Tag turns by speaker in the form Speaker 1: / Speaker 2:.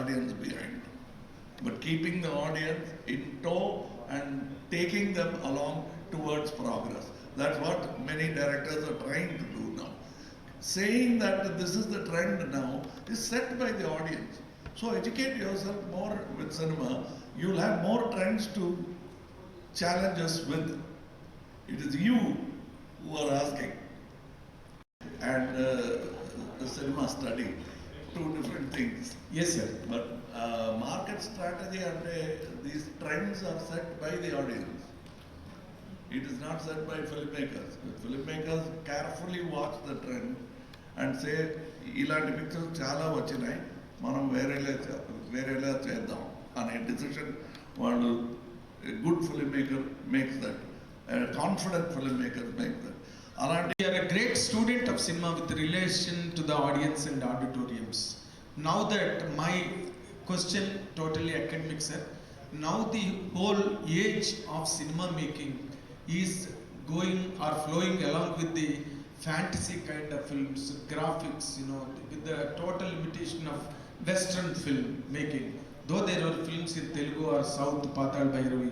Speaker 1: audience behind, but keeping the audience in tow and taking them along towards progress. That's what many directors are trying to do now. Saying that this is the trend now is set by the audience. So educate yourself more with cinema. You'll have more trends to challenge us with. It is you who are asking. And the cinema study, two different things.
Speaker 2: Yes, sir.
Speaker 1: But market strategy and these trends are set by the audience. It is not set by filmmakers. The filmmakers carefully watch the trend and say, ఇలాంటి pictures చాలా వచ్చినాయి, మనం వేరేలా చేద్దాం అనే decision వాళ్ళు good film maker makes that, confident film maker make that. అలాంటి
Speaker 2: You are a great student of cinema with relation to the audience and auditoriums. Now that my question totally academic, sir. Now the whole age of cinema making is going or flowing along with the fantasy kind of films, graphics, with the total imitation of Western film making. Though there were films in Telugu or South, Patal Bhairavi,